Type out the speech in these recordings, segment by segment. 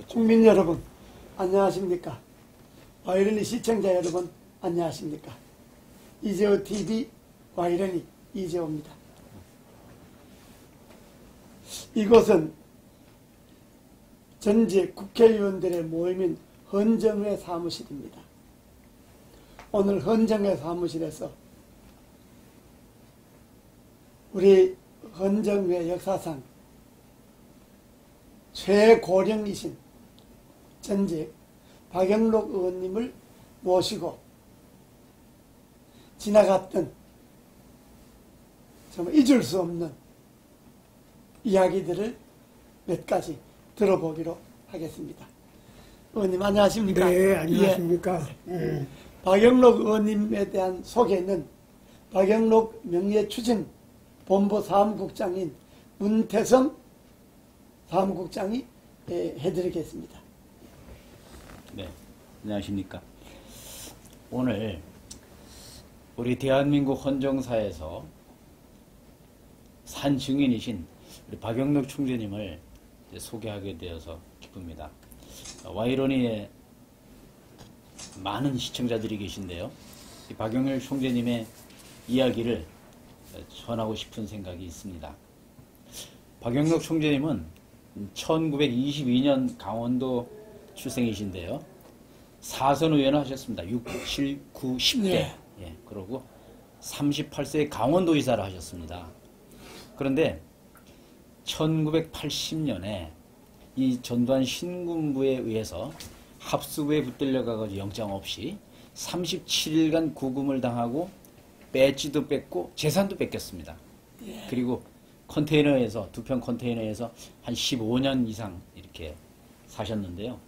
국민 여러분 안녕하십니까? 와이런이 시청자 여러분 안녕하십니까? 이재호 TV 와이런이 이재호입니다. 이곳은 전직 국회의원들의 모임인 헌정회 사무실입니다. 오늘 헌정회 사무실에서 우리 헌정회 역사상 최고령이신 전직 박영록 의원님을 모시고 지나갔던 정말 잊을 수 없는 이야기들을 몇 가지 들어보기로 하겠습니다. 의원님 안녕하십니까? 네, 안녕하십니까? 예. 박영록 의원님에 대한 소개는 박영록 명예추진본부 사무국장인 문태성 사무국장이 해드리겠습니다. 네, 안녕하십니까? 오늘 우리 대한민국 헌정사에서 산 증인이신 우리 박영록 총재님을 소개하게 되어서 기쁩니다. 와이러니에 많은 시청자들이 계신데요. 이 박영록 총재님의 이야기를 전하고 싶은 생각이 있습니다. 박영록 총재님은 1922년 강원도 출생이신데요. 4선 의원을 하셨습니다. 6, 7, 9, 10대. 네. 예, 그리고 38세에 강원도의사를 하셨습니다. 그런데 1980년에 이 전두환 신군부에 의해서 합수부에 붙들려가지고 영장 없이 37일간 구금을 당하고 배지도 뺏고 재산도 뺏겼습니다. 예. 그리고 컨테이너에서, 두 편 컨테이너에서 한 15년 이상 이렇게 사셨는데요.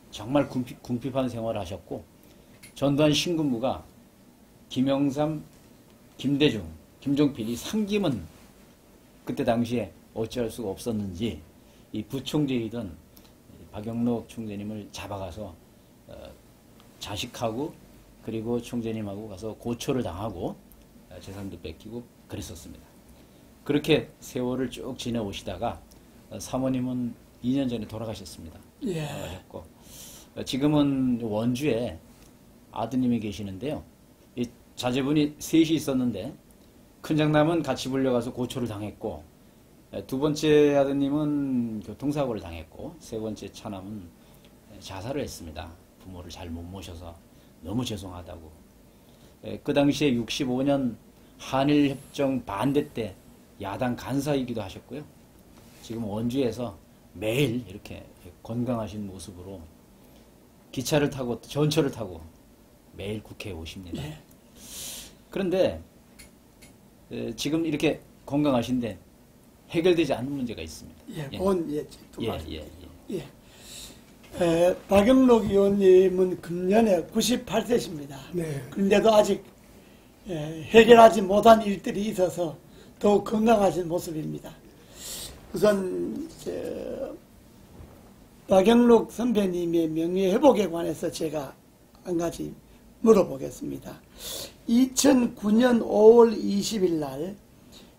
정말 궁핍한 생활을 하셨고, 전두환 신군부가 김영삼, 김대중, 김종필 이 상김은 그때 당시에 어찌할 수가 없었는지 이 부총재이던 박영록 총재님을 잡아가서 자식하고 그리고 총재님하고 가서 고초를 당하고 재산도 뺏기고 그랬었습니다. 그렇게 세월을 쭉 지내오시다가 사모님은 2년 전에 돌아가셨습니다. 예. 돌아가셨고 지금은 원주에 아드님이 계시는데요. 이 자제분이 셋이 있었는데 큰 장남은 같이 불려가서 고초를 당했고, 두 번째 아드님은 교통사고를 당했고, 세 번째 차남은 자살을 했습니다. 부모를 잘 못 모셔서 너무 죄송하다고. 그 당시에 65년 한일협정 반대 때 야당 간사이기도 하셨고요. 지금 원주에서 매일 이렇게 건강하신 모습으로 기차를 타고 전철을 타고 매일 국회에 오십니다. 예. 그런데 지금 이렇게 건강하신데 해결되지 않는 문제가 있습니다. 예, 예. 박영록 의원님은 금년에 98세십니다. 네. 그런데도 아직 해결하지 못한 일들이 있어서 더욱 건강하신 모습입니다. 우선 박영록 선배님의 명예회복에 관해서 제가 한 가지 물어보겠습니다. 2009년 5월 20일 날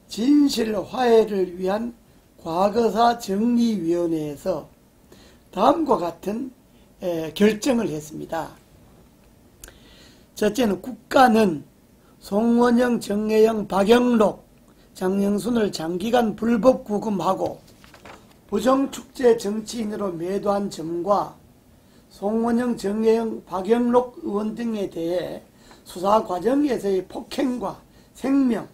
진실화해를 위한 과거사 정리위원회에서 다음과 같은 결정을 했습니다. 첫째는 국가는 송원영, 정혜영, 박영록, 장영순을 장기간 불법 구금하고 부정축제 정치인으로 매도한 점과 송원영, 정혜영, 박영록 의원 등에 대해 수사 과정에서의 폭행과 생명,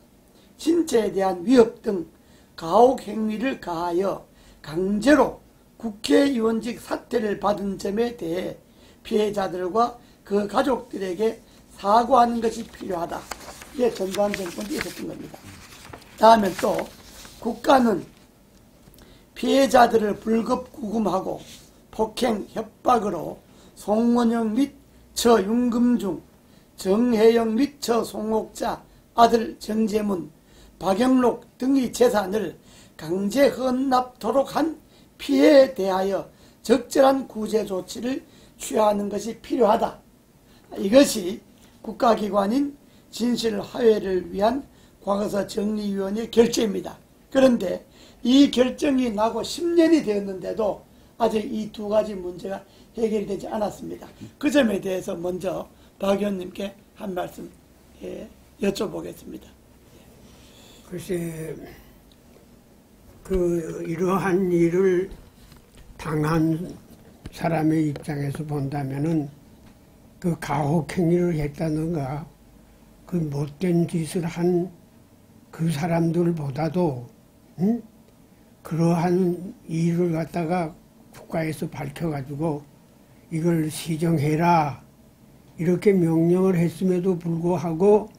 신체에 대한 위협 등 가혹 행위를 가하여 강제로 국회의원직 사퇴를 받은 점에 대해 피해자들과 그 가족들에게 사과하는 것이 필요하다. 이게 전두환 정권이 있었던 겁니다. 다음에 또 국가는 피해자들을 불법 구금하고 폭행, 협박으로 송원영 및 처 윤금중, 정혜영 및 처 송옥자, 아들 정재문, 박영록 등의 재산을 강제 헌납토록 한 피해에 대하여 적절한 구제 조치를 취하는 것이 필요하다. 이것이 국가기관인 진실화해를 위한 과거사 정리위원회 결정입니다. 그런데 이 결정이 나고 10년이 되었는데도 아직 이 두 가지 문제가 해결되지 않았습니다. 그 점에 대해서 먼저 박 의원님께 한 말씀 여쭤보겠습니다. 글쎄, 이러한 일을 당한 사람의 입장에서 본다면은 그 가혹행위를 했다든가 그 못된 짓을 한 그 사람들보다도 그러한 일을 갖다가 국가에서 밝혀가지고 이걸 시정해라 이렇게 명령을 했음에도 불구하고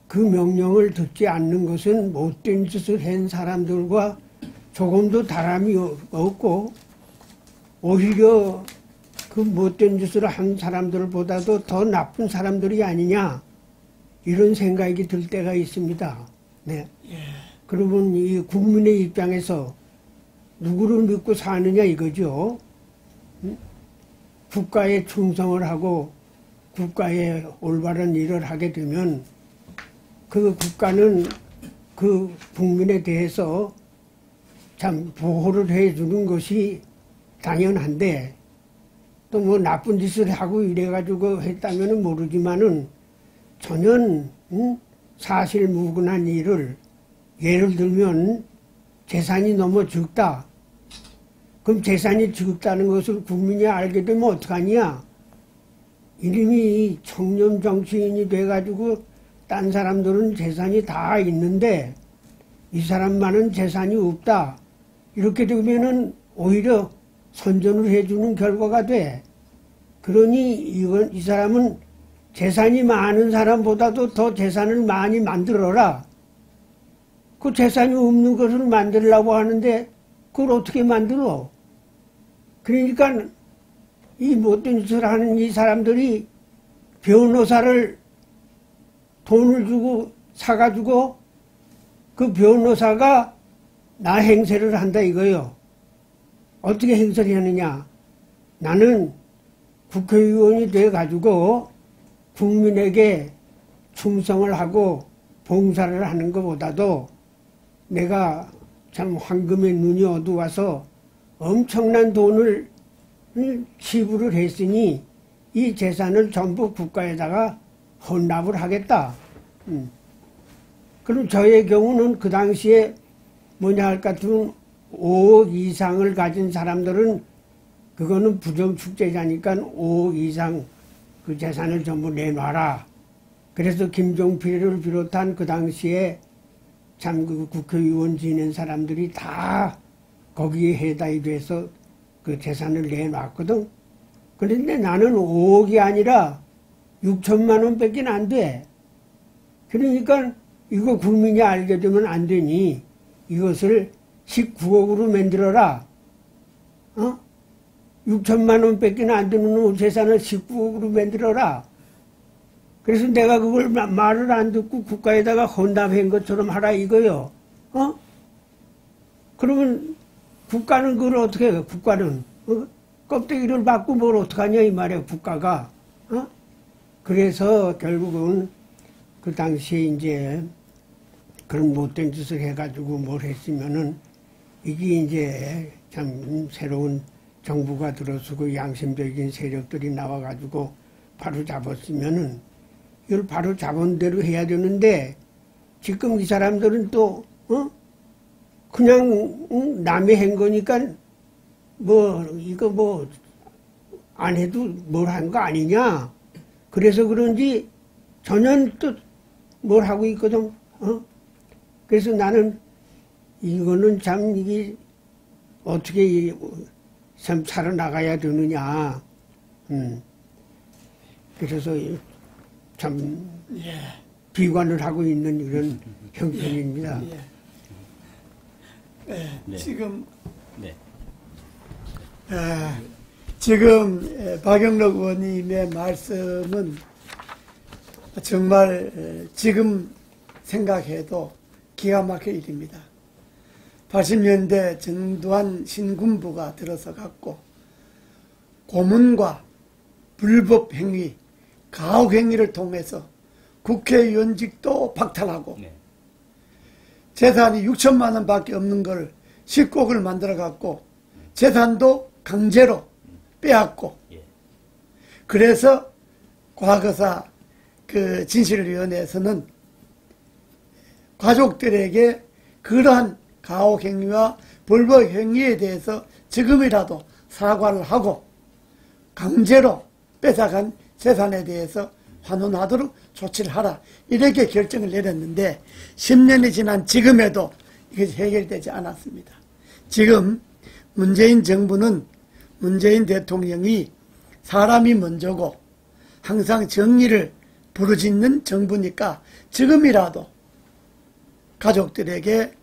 그 명령을 듣지 않는 것은 못된 짓을 한 사람들과 조금도 다름이 없고 오히려 그 못된 짓을 한 사람들보다도 더 나쁜 사람들이 아니냐 이런 생각이 들 때가 있습니다. 네. 그러면 이 국민의 입장에서 누구를 믿고 사느냐 이거죠. 국가에 충성을 하고 국가에 올바른 일을 하게 되면 그 국가는 그 국민에 대해서 참 보호를 해주는 것이 당연한데 또 뭐 나쁜 짓을 하고 이래가지고 했다면 모르지만은 전혀 사실무근한 일을 예를 들면 재산이 너무 적다. 그럼 재산이 적다는 것을 국민이 알게 되면 어떡하냐? 이름이 청년 정치인이 돼가지고 딴 사람들은 재산이 다 있는데 이 사람만은 재산이 없다. 이렇게 되면은 오히려 선전을 해주는 결과가 돼. 그러니 이 사람은 재산이 많은 사람보다도 더 재산을 많이 만들어라. 그 재산이 없는 것을 만들려고 하는데 그걸 어떻게 만들어? 그러니까 이 못된 짓을 하는 이 사람들이 변호사를 돈을 주고 사가지고 그 변호사가 나 행세를 한다 이거요. 어떻게 행세를 하느냐? 나는 국회의원이 돼가지고 국민에게 충성을 하고 봉사를 하는 것보다도 내가 참 황금의 눈이 어두워서 엄청난 돈을 지불을 했으니 이 재산을 전부 국가에다가 헌납을 하겠다. 그럼 저의 경우는 그 당시에 뭐냐 할 것 같으면 5억 이상을 가진 사람들은 그거는 부정축제자니까 5억 이상 그 재산을 전부 내놔라. 그래서 김종필을 비롯한 그 당시에 참 그 국회의원 지낸 사람들이 다 거기에 해당이 돼서 그 재산을 내놨거든. 그런데 나는 5억이 아니라 6천만 원밖에 안 돼. 그러니까 이거 국민이 알게 되면 안 되니 이것을 19억으로 만들어라. 6천만 원밖에 안 되는 재산을 19억으로 만들어라. 그래서 내가 그걸 말을 안 듣고 국가에다가 헌납한 것처럼 하라 이거요. 그러면 국가는 그걸 어떻게 해요? 국가는 껍데기를 받고 뭘 어떡하냐 이 말이에요. 국가가. 그래서 결국은 그 당시에 이제 그런 못된 짓을 해가지고 뭘 했으면은 이게 이제 참 새로운 정부가 들어서고 양심적인 세력들이 나와가지고 바로 잡았으면은 이걸 바로 잡은 대로 해야 되는데 지금 이 사람들은 또 그냥 남의 한 거니까 뭐 이거 뭐 안 해도 뭘 한 거 아니냐. 그래서 그런지 전혀 또 뭘 하고 있거든. 그래서 나는 이거는 참 이게 어떻게 참 살아나가야 되느냐. 그래서 참 비관을 하고 있는 이런 형편입니다. 네. 지금 네. 지금 박영록 의원님의 말씀은 정말 지금 생각해도 기가 막힐 일입니다. 80년대 전두환 신군부가 들어서 갖고 고문과 불법 행위, 가혹 행위를 통해서 국회의원직도 박탈하고 네. 재산이 6천만 원밖에 없는 걸 19억을 만들어 갖고 재산도 강제로 빼앗고 예. 그래서 과거사 그 진실위원회에서는 가족들에게 그러한 가혹 행위와 불법 행위에 대해서 지금이라도 사과를 하고 강제로 뺏어간 재산에 대해서 환원하도록 조치를 하라 이렇게 결정을 내렸는데 10년이 지난 지금에도 이것이 해결되지 않았습니다. 지금 문재인 정부는 문재인 대통령이 사람이 먼저고 항상 정의를 부르짖는 정부니까 지금이라도 가족들에게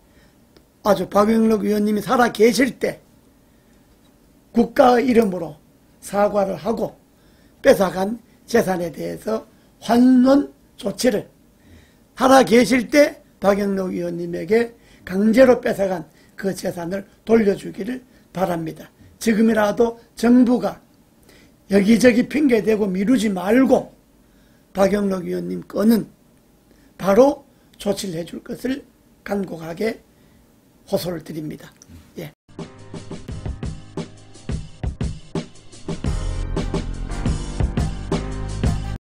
아주 박영록 의원님이 살아 계실 때 국가의 이름으로 사과를 하고 뺏어간 재산에 대해서 환원 조치를 살아 계실 때 박영록 의원님에게 강제로 뺏어간 그 재산을 돌려주기를 바랍니다. 지금이라도 정부가 여기저기 핑계대고 미루지 말고 박영록 의원님 거는 바로 조치를 해줄 것을 간곡하게 호소를 드립니다. 예.